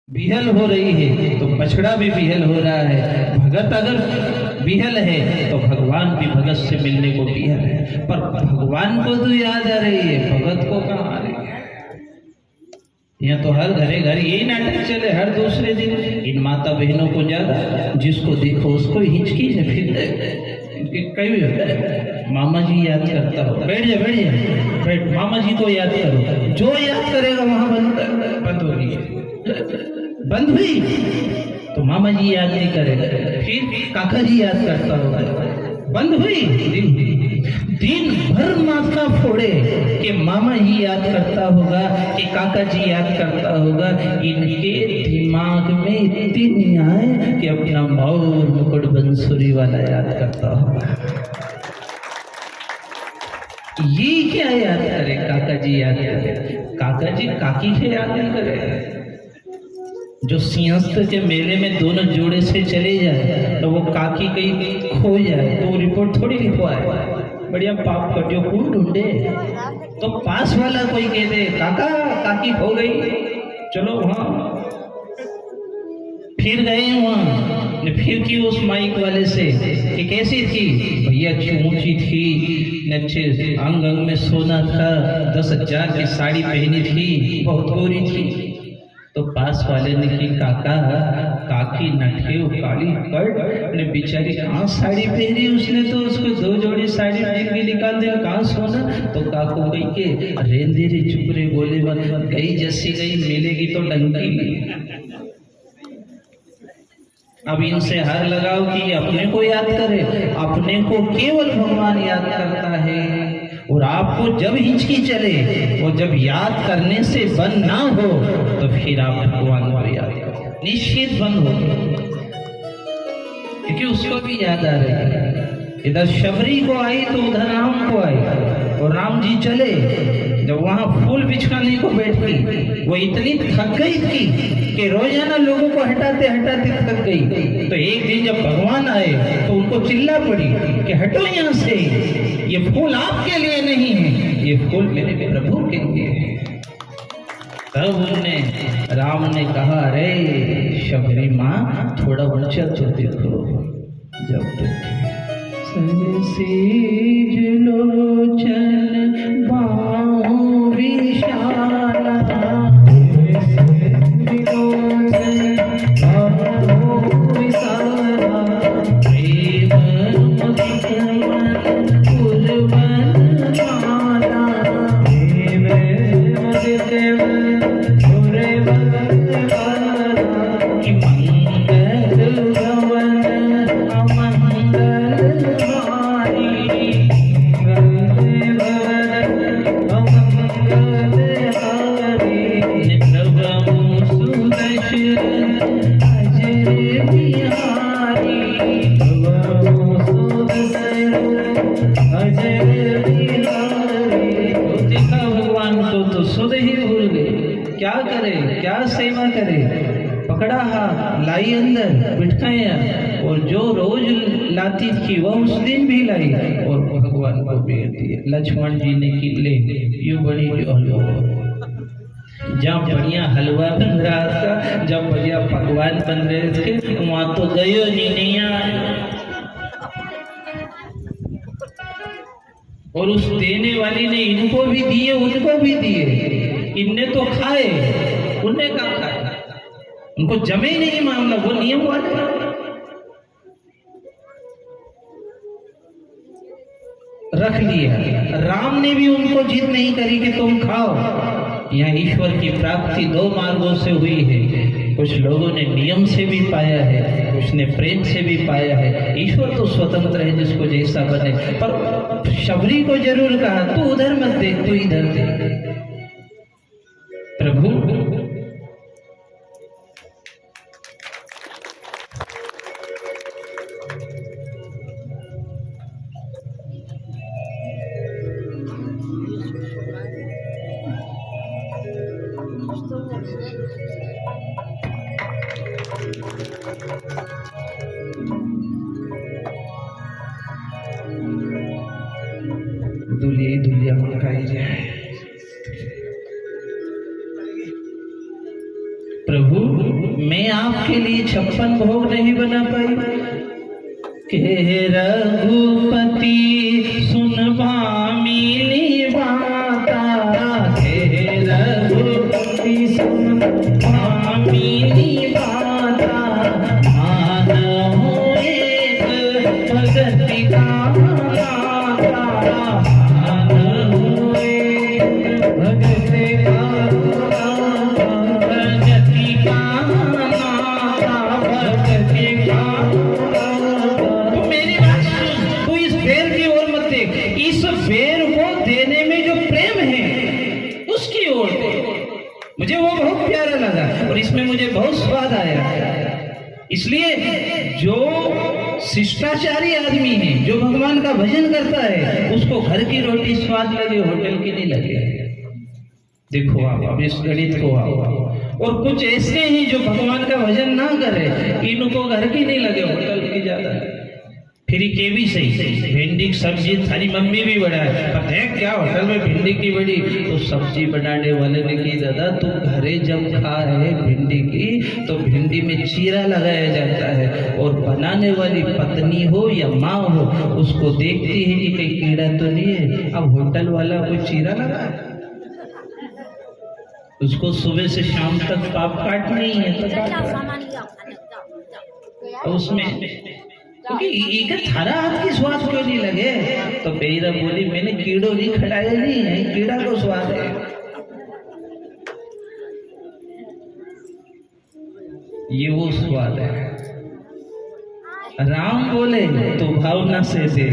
बिहल हो रही है तो बछड़ा भी बिहल हो रहा है। भगत अगर बिहल है तो भगवान भी भगत से मिलने को बिहल है, पर भगवान को तो याद आ रही है, भगत को कहाँ आ रही है। यहाँ तो हर घरे घर यही नाटक चले, हर दूसरे दिन इन माता बहनों को ज्यादा, जिसको देखो उसको हिचकी से फिर कई भी होता है। मामा जी याद करता हो, बैठ जा बैठ, मामा जी को याद करो, जो याद करेगा वहां बंद होगी, बंद हुई तो मामा जी याद नहीं करेगा, फिर काका जी याद करता होगा, बंद हुई, दिन भर माथा फोड़े कि मामा जी याद करता होगा कि काका जी याद करता होगा। इनके दिमाग में इतनी नहीं आए कि अपना मौर मुकुट बंसुरी वाला याद करता होगा। ये क्या याद करे, काका जी याद करे, काका जी काकी से याद नहीं करे। जो सिंहस्थ के मेले में दोनों जोड़े से चले जाए तो वो काकी कहीं खो जाए तो वो रिपोर्ट थोड़ी लिखवाए, बढ़िया पाप कर जो कौन ढूंढे, तो पास वाला कोई कह दे काका काकी खो गई, चलो वहां फिर गए वहां, फिर की उस माइक वाले से कि कैसी थी भैया, ऊंची थी, अच्छे अंग अंग में सोना था, 10,000 की साड़ी पहनी थी, बहुत गोरी थी। तो पास वाले ने की काका काकी नठे काली कट ने बेचारी कहाँ साड़ी पहनी, उसने तो उसको 2 जोड़ी साड़ी पहन के निकाल दिया, कहाँ सोना। तो काको कही के रेंदे रे चुप रे बोले मत, गई जैसी गई मिलेगी तो डंकी। अब इनसे हार लगाओ कि अपने को याद करे, अपने को केवल भगवान याद करता है। और आपको जब हिचकी चले और जब याद करने से बंद ना हो तो फिर आप भगवान को याद करो, निश्चित बंद हो, क्योंकि उसको भी याद आ रही है। इधर शबरी को आई तो उधर राम को आई, और राम जी चले जब वहां फूल बिछाने को बैठी, वो इतनी थक गई थी कि रोजाना लोगों को हटाते हटाते थक गई। तो एक दिन जब भगवान आए तो उनको चिल्ला पड़ी कि हटो यहाँ से, ये फूल आपके लिए नहीं है, ये फूल मेरे प्रभु के लिए है। तब उन्होंने राम ने कहा, अरे शबरी माँ थोड़ा ऊंचा तो देखो। जब सरसीज लोचन बाहों विशाला, क्या करे, क्या सेवा करे, पकड़ा हाथ लाई अंदर बिठाया, और जो रोज लाती थी वह उस दिन भी लाई और भगवान को भेज दिया। लक्ष्मण जी ने की ले यू बड़ी जब बढ़िया हलवा बन रहा था, जब बढ़िया पकवान बन रहे थे, वहां तो गयो नहीं आया। और उस देने वाली ने इनको भी दिए उनको भी दिए, इनने तो खाए उनने कहा खाए, उनको जमे नहीं मामला, वो नियम वाले। रख लिया, राम ने भी उनको जिद नहीं करी कि तुम खाओ। यहाँ ईश्वर की प्राप्ति 2 मार्गों से हुई है, कुछ लोगों ने नियम से भी पाया है, कुछ ने प्रेम से भी पाया है। ईश्वर तो स्वतंत्र है, जिसको जैसा बने, पर शबरी को जरूर कहा तू उधर मत देख, तू इधर देख। प्रभु दुलिया दुलिया खाई जाए। मैं आपके लिए 56 भोग नहीं बना पाई? के रघुपति सुन भामिनी बाता, के रघुपति सुन भामिनी बाता, मानहु एक भगति का नाता, मानहु एक भगति का नाता, भगति का नाता, भगति का। तो मेरी बात सुन, तू इस बेर की ओर मत देख, इस बेर को देने में जो प्रेम है उसकी ओर देख। मुझे वो बहुत प्यारा लगा और इसमें मुझे बहुत स्वाद आया। इसलिए जो शिष्टाचारी आदमी है, जो भगवान का भजन करता है, उसको घर की रोटी स्वाद लगे, होटल की नहीं लगे। देखो आप अब इस गणित को आओ। और कुछ ऐसे ही जो भगवान का भजन ना करे, इनको घर की नहीं लगे, होटल की ज्यादा। फिर के भी सही, भिंडी की सब्जी थारी मम्मी भी बनाए, पता है क्या होटल में भिंडी की बड़ी। तो सब्जी बनाने वाले ने की, दादा तू घरे जब खा है भिंडी की तो भिंडी में चीरा लगाया जाता है, और बनाने वाली पत्नी हो या माँ हो उसको देखती है कि कहीं कीड़ा तो नहीं है। अब होटल वाला कोई चीरा लगा, उसको सुबह से शाम तक पाप काटना ही है तो उसमें, क्योंकि एक थारा हाथ की स्वाद क्यों नहीं लगे? तो बेईरा बोली, मैंने कीड़ो नहीं खड़ाया, नहीं है कीड़ा को स्वाद है। ये वो स्वाद है। राम बोले तो भावना से दे,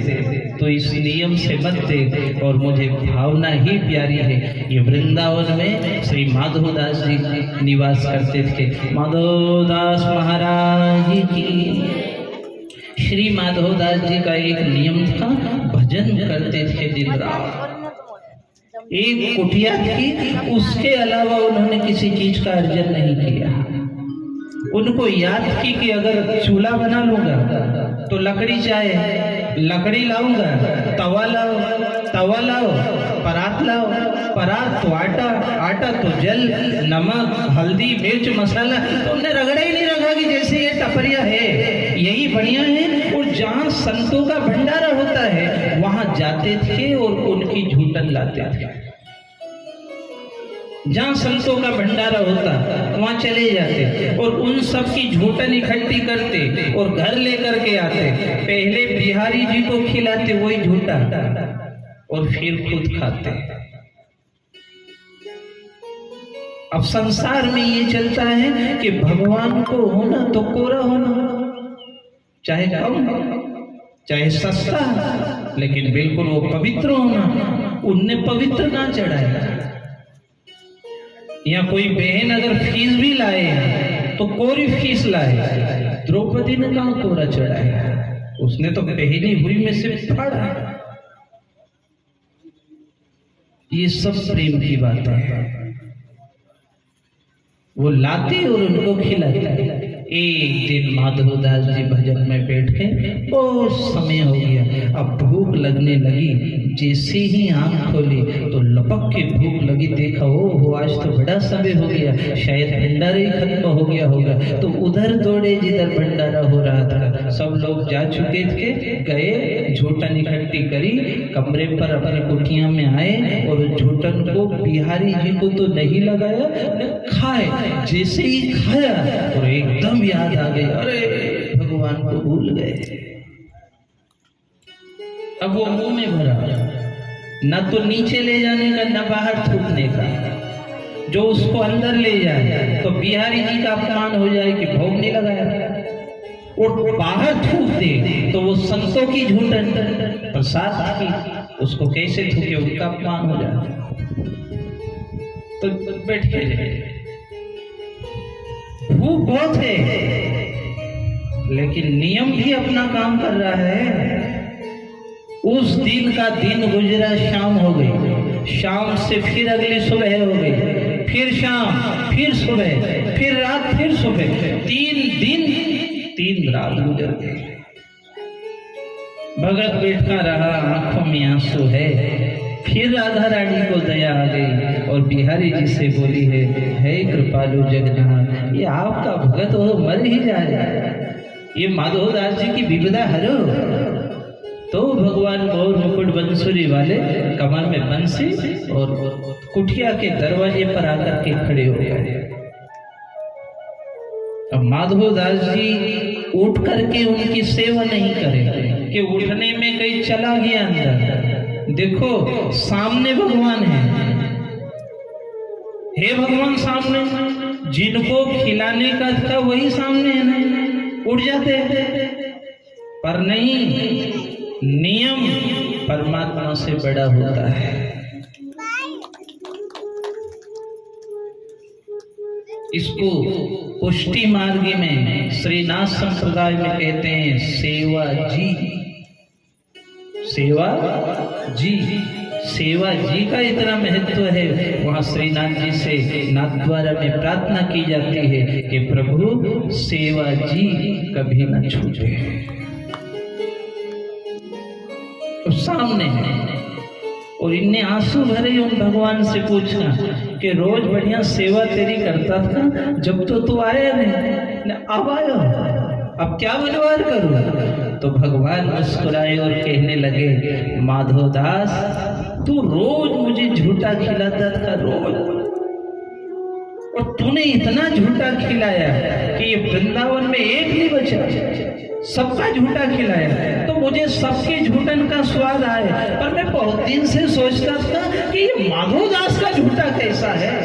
तो इस नियम से मत दे, और मुझे भावना ही प्यारी है। ये वृंदावन में श्री माधवदास जी निवास करते थे। माधवदास महाराज की, श्री माधवदास जी का एक नियम था, भजन करते थे दिन रात। एक कुटिया थी, उसके अलावा उन्होंने किसी चीज का अर्जन नहीं किया। उनको याद की कि अगर चूल्हा बना लूंगा तो लकड़ी चाहिए, लकड़ी लाऊंगा, तवा लाओ, तवा लाओ, परात लाओ, परात तो आटा, आटा तो जल, नमक, हल्दी, मिर्च, मसाला। तो उन्हें रगड़ा ही नहीं रखा कि जैसे ये टपरिया है, यही बढ़िया है। और जहाँ संतों का भंडारा होता है वहां जाते थे और उनकी झूठन लाते थे। जहाँ संतों का भंडारा होता वहां चले जाते और उन सब की झूठन इकट्ठी करते और घर लेकर के आते। पहले बिहारी जी को खिलाते वही झूठा, और फिर खुद खाते। अब संसार में ये चलता है कि भगवान को होना तो कोरा होना, चाहे कम चाहे सस्ता, लेकिन बिल्कुल वो पवित्र होना। उनने पवित्र ना चढ़ाया। या कोई बहन अगर फीस भी लाए तो कोरी फीस लाए, द्रौपदी ने कहा कोरा चढ़ाया, उसने तो पहली हुई में से फाड़ा। ये सब प्रेम की बात है। वो लाते और उनको खिलाते। एक दिन माधवदास जी भजन में बैठे, बहुत समय हो गया, अब भूख लगने लगी। जैसे ही आंख खोली तो लपक के भूख लगी। देखा हो आज तो बड़ा समय हो गया, शायद भंडारा ही खत्म हो गया होगा। तो उधर दौड़े जिधर भंडारा हो रहा था। सब लोग जा चुके थे, गए, झूठन इकट्ठी करी, कमरे पर अपनी कुटिया में आए और झूठन को बिहारी जी को तो नहीं लगाया, खाए। जैसे ही खाया और एकदम याद आ गई, अरे भगवान को भूल गए। अब वो मुंह में भरा, न तो नीचे ले जाने का न बाहर थूकने का। जो उसको अंदर ले जाए तो बिहारी जी का अपमान हो जाए कि भोग नहीं लगाया, और बाहर थूक दे तो वो संतों की झूठन प्रसाद की, उसको कैसे थूके, उनका अपमान हो जाए। तो बैठ के भूख बहुत है, लेकिन नियम भी अपना काम कर रहा है। उस दिन का दिन गुजरा, शाम हो गई, शाम से फिर अगली सुबह हो गई, फिर शाम, फिर सुबह, फिर रात, फिर सुबह। 3 दिन 3 रात गुजर गए। भगत बैठा रहा, आंखों में आंसू है। फिर राधा रानी को दया आ गई और बिहारी जी से बोली है, हे कृपालु जगन्नाथ, ये आपका भगत हो मर ही जा रहा है, ये माधवदास जी की विपदा हरो। तो भगवान गौर मुकुट बंसुरी वाले कमर में बंसी और कुटिया के दरवाजे पर आकर के खड़े हो गए। अब माधवदास जी उठ करके उनकी सेवा नहीं करेंगे कि उठने में कहीं चला गया अंदर। देखो सामने भगवान है, हे भगवान सामने, जिनको खिलाने का था वही सामने है ना, उठ जाते हैं। पर नहीं, नियम परमात्मा से बड़ा होता है। इसको पुष्टि मार्ग में श्रीनाथ संप्रदाय में कहते हैं सेवा जी। सेवा जी, सेवा जी का इतना महत्व है। वहां श्रीनाथ जी से नाथद्वारा में प्रार्थना की जाती है कि प्रभु सेवा जी कभी न छूटे। तो सामने है और इनने आंसू भरे उन भगवान से पूछा कि रोज बढ़िया सेवा तेरी करता था, जब तो तू आया नहीं, अब आया, अब क्या बलवार करूं? तो भगवान मुस्कुराए और कहने लगे, माधवदास तू रोज मुझे झूठा खिलाता था, रोज, और तूने इतना झूठा खिलाया कि ये वृंदावन में एक नहीं बचा, सबका झूठा खिलाया। तो मुझे सबके झूठन का स्वाद आया, पर मैं बहुत दिन से सोचता था कि ये माधवदास का झूठा कैसा है।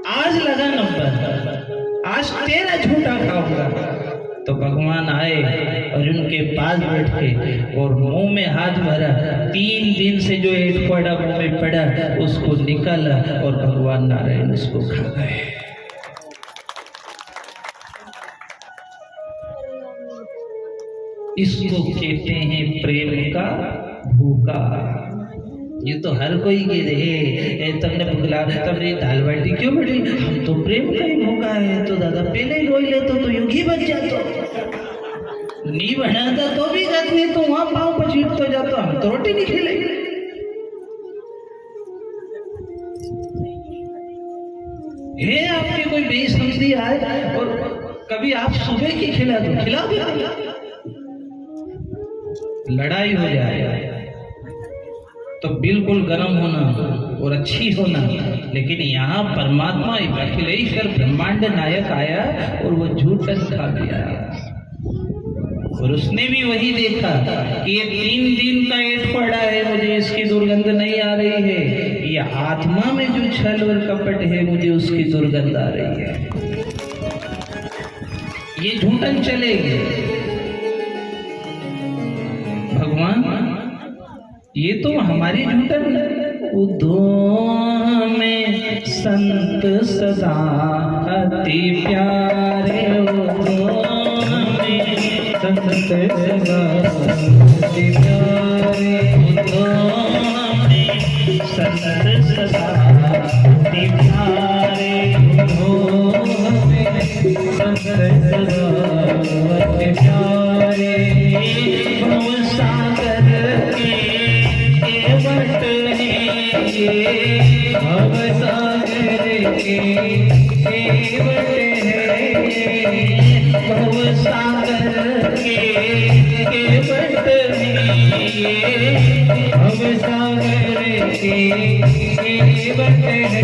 आज लगा नंबर, आज तेरा झूठा खाऊंगा। तो भगवान आए और उनके पास बैठे और मुंह में हाथ भरा, 3 दिन से जो एक पड़ा मुंह में पड़ा उसको निकाला और भगवान नारायण उसको खा गए। इसको कहते हैं प्रेम का भूखा। ये तो हर कोई कह रहे तुमने भुगला, तुमने दाल बाटी क्यों बड़ी, हम तो प्रेम का ही भूखा है। तो दादा पहले ही रोई ले तो यूं ही बच जाता, नहीं बनाता तो भी नहीं, तो वहां पाँव पचीट तो जाता, हम तो रोटी नहीं खिलाएंगे। हे आपकी कोई बेसमझी आए और कभी आप सुबह की खिला दो, खिला दो, लड़ाई हो जाए तो बिल्कुल गर्म होना और अच्छी होना। लेकिन यहाँ परमात्मा अखिलेश्वर ब्रह्मांड नायक आया और वो झूठन खा गया, और उसने भी वही देखा कि ये 3 दिन का एट पड़ा है, मुझे इसकी दुर्गंध नहीं आ रही है, ये आत्मा में जो छल और कपट है मुझे उसकी दुर्गंध आ रही है, ये झूठन चलेगी। भगवान ये तो हमारी झूठन, उदो में संत सदा अति प्यारे, उदो में संत सदा अति प्यारे, उदो में संत सदा अति प्यारे, उदो में संत सदा अति प्यारे। सागर के वट है, भव सागर के वट है, भव सागर के वट है, भव सागर के वट है।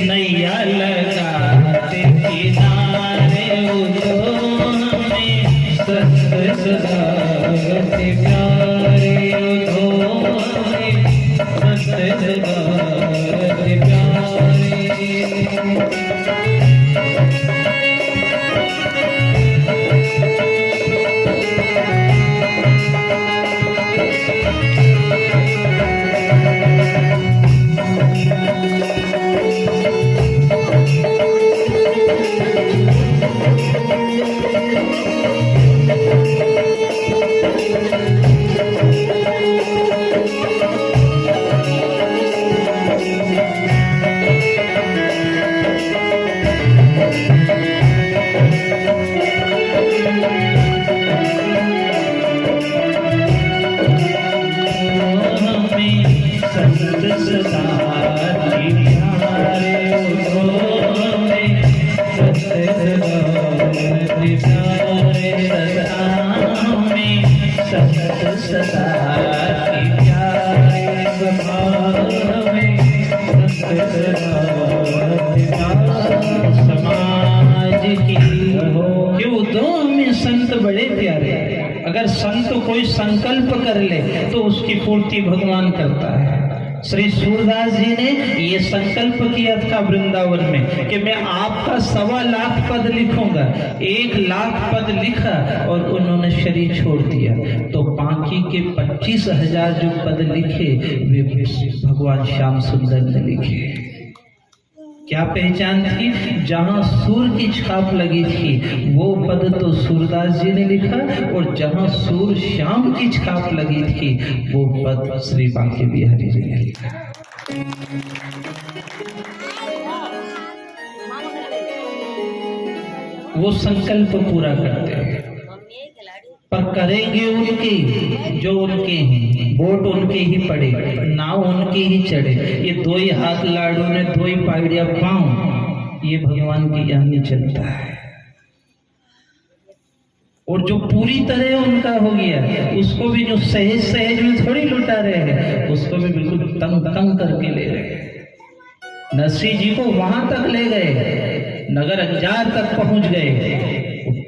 नैया लगाते किनारे उदो में संत सदा अति प्यारे, उदो में संत सदा अति प्यारे। संत सदा की प्यारे गवावे, समाज की क्यों दो में संत बड़े प्यारे। अगर संत कोई संकल्प कर ले तो उसकी पूर्ति भगवान करता है। श्री सूरदास जी ने ये संकल्प किया था वृंदावन में कि मैं आपका 1.25 लाख पद लिखूंगा। 1 लाख पद लिखा और उन्होंने शरीर छोड़ दिया, तो बाकी के 25,000 जो पद लिखे वे भगवान श्याम सुंदर ने लिखे। क्या पहचान थी? जहां सूर की छाप लगी थी वो पद तो सूरदास जी ने लिखा, और जहां सूर श्याम की छाप लगी थी वो पद श्री बांके बिहारी जी ने लिखा। वो संकल्प पूरा करते हैं, पर करेंगे उनके जो उनके हैं, वोट उनके ही पड़े, नाव उनके ही चढ़े। ये 2 ही हाथ लाडू ने 2 ही पाइड़िया पाँव, ये भगवान की यहाँ नहीं चलता है। और जो पूरी तरह उनका हो गया उसको भी जो सहज सहज में थोड़ी लुटा रहे हैं, उसको भी बिल्कुल तंग तंग करके ले रहे हैं। नरसिंह जी को वहां तक ले गए, नगर अंजार तक पहुंच गए,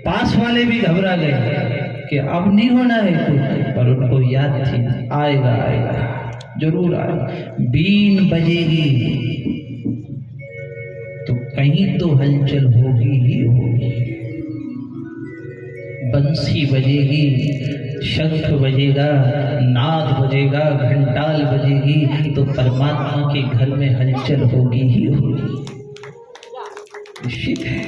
पास वाले भी घबरा गए कि अब नहीं होना है कुछ, पर उनको याद थी आएगा आएगा जरूर आएगा। बीन बजेगी तो कहीं तो हलचल होगी ही होगी, बंसी बजेगी, शंख बजेगा, नाद बजेगा, घंटाल बजेगी, तो परमात्मा के घर में हलचल होगी ही होगी, निश्चित है।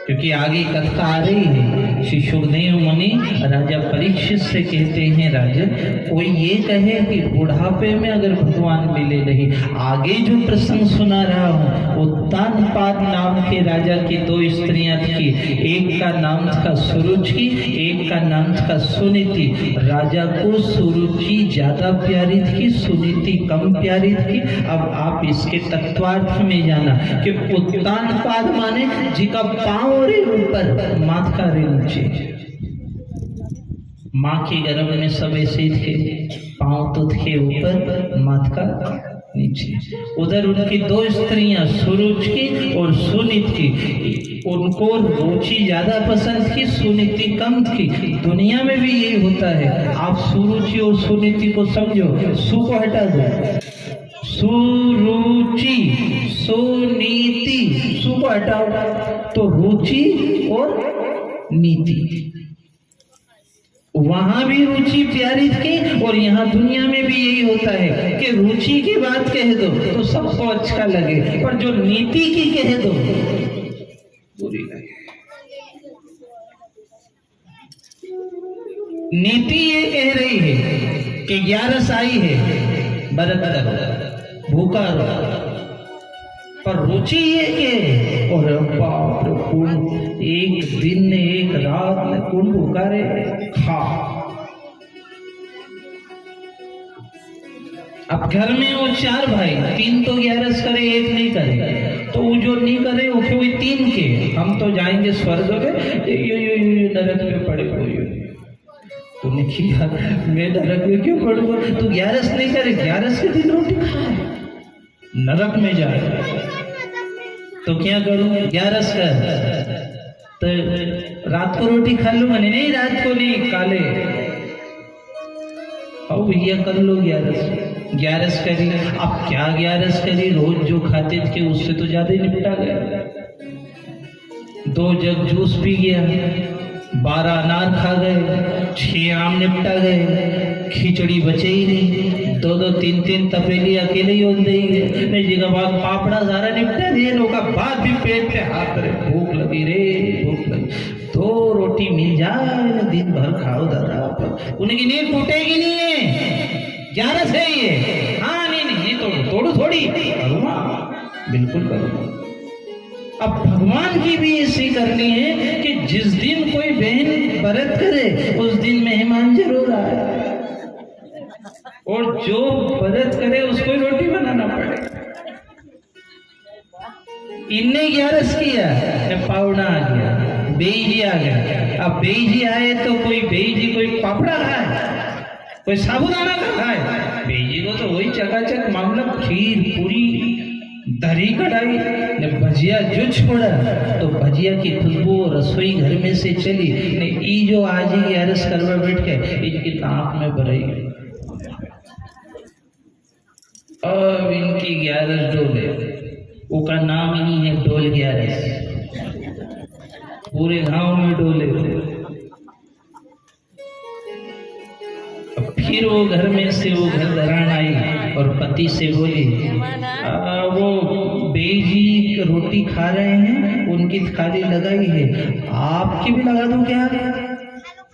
क्योंकि आगे कथा आ रही है। श्री सुखदेव मुनि राजा परीक्षित से कहते हैं, राजन कोई ये कहे कि बुढ़ापे में अगर भगवान मिले नहीं। आगे जो प्रसंग सुना रहा हूँ वो तानपाद नाम के राजा की 2 स्त्रियां थी, एक का नाम था सुरुचि, एक का नाम था सुनीति। राजा को सुरुचि ज्यादा प्यारी थी, सुनीति कम प्यारी थी। अब आप इसके तत्वार्थ में जाना कि उत्तानपाद माने जिका पांव रे ऊपर माथा रे नीचे। माँ के गर्भ में सब ऐसे थे, पांव तो थे ऊपर, माथा नीचे। उधर उनकी 2 स्त्रियां सुरुचि और सुनीति, उनको रुचि ज्यादा पसंद थी, सुनीति कम थी। दुनिया में भी यही होता है। आप सुरुचि और सुनीति को समझो, सु को हटा दो, सुरुचि सुनीति, सु को हटाओ तो रुचि और नीति। वहां भी रुचि प्यारी थी और यहाँ दुनिया में भी यही होता है कि रुचि की बात कह दो तो सबको अच्छा लगे, पर जो नीति की कह दो बुरी लगे। नीति ये कह रही है कि 11 आई है व्रत करो, भूखा रहो, पर रुचि ये के और बाप रे कौन एक दिन एक रात में कौन भूखा रे खा। अब घर में वो 4 भाई, 3 तो 11 करे, 1 नहीं करे, तो वो जो नहीं करे वो क्यों 3 के हम तो जाएंगे स्वर्ग में, ये नरक में पड़े हुए। तूने किया मैं नरक में क्यों पड़ूंगा? तू 11 नहीं करे, 11 के दिन रोटी खाए, नरक में जाए तो क्या करूं? 11 कर तो रात को रोटी खा लूंगा। नहीं रात को नहीं, काले अब भैया कर लो 11 करी। अब क्या 11 करी, रोज जो खाते थे उससे तो ज्यादा ही निपटा गया। 2 जग जूस पी गया, 12 अनार खा गए, 6 आम निपटा गए, खिचड़ी बचे ही नहीं, 2-2 3-3 तपेली अकेले ही ओल देंगे। नहीं जी का बाद पापड़ा सारा निपटा दिए, लोग का बाद भी पेट पे हाथ रे, भूख लगी रे भूख लगी, 2 रोटी मिल जाए दिन भर खाओ दादा, उनकी नींद टूटेगी नहीं है। 11 से ही है। हाँ नहीं तोड़ू थोड़ी करूँगा, बिल्कुल करूँगा। अब भगवान की भी ऐसी करनी है कि जिस दिन कोई बहन व्रत करे उस दिन मेहमान जरूर आए, और जो व्रत करे उसको रोटी बनाना पड़े। इनने 11 किया, पावड़ा आ गया, बेई जी आ गया। अब बेई जी आए तो कोई बेई जी कोई पापड़ा खाए, कोई साबुदाना खाए? बेई जी को तो वही चकाचक मामला, खीर पूरी दही कढ़ाई ने भजिया जो छोड़ा तो भजिया की खुशबू रसोई घर में से चली ने ई जो आज ही अरस करवा बैठ के इनकी आंख में भराई। अब इनकी 11 डोले, उसका नाम ही है डोल 11, पूरे गांव में डोले। फिर वो घर में से वो घर दरान आई और पति से बोली, वो बेई जी रोटी खा रहे हैं, उनकी थाली लगाई है, आपकी भी लगा दूं क्या?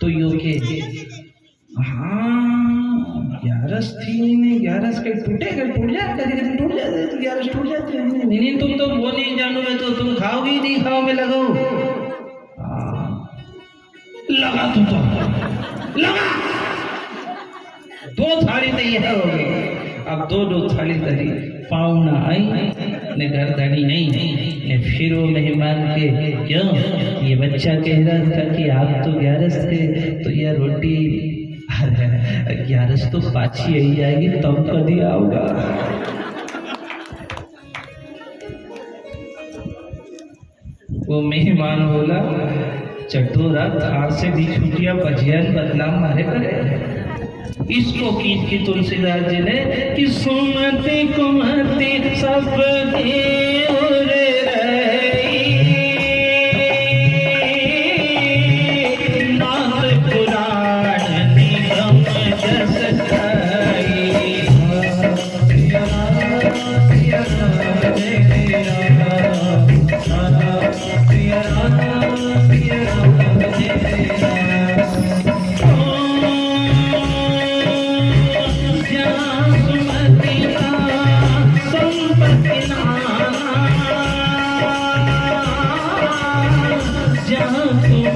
तो यो के हाँ 11 थी नहीं, 11 के टूटे के टूट जाते, कभी टूट जाते तो 11 टूट जाते हैं। नहीं तुम तो वो नहीं जानो, मैं तो तुम खाओगी नहीं खाओ, मैं लगाओ। लगा तू तो लगा, 2 थाली तैयार हो गई। अब 2 थाली तरी पाहुना आई ने गर्दनी नहीं ने फिर वो मेहमान के क्यों ये बच्चा कह रहा था कि आप तो 11 थे तो यह रोटी 11 तो पाछी आई जाएगी तब कभी आओगा। वो मेहमान बोला, चटोरा थार से दी छुटिया बजियान बदलाम मारे करे। इसको की तुलसीदास जी ने कि सुमति कुमति सब नाथ पुराण निगम जस जहाँ तुम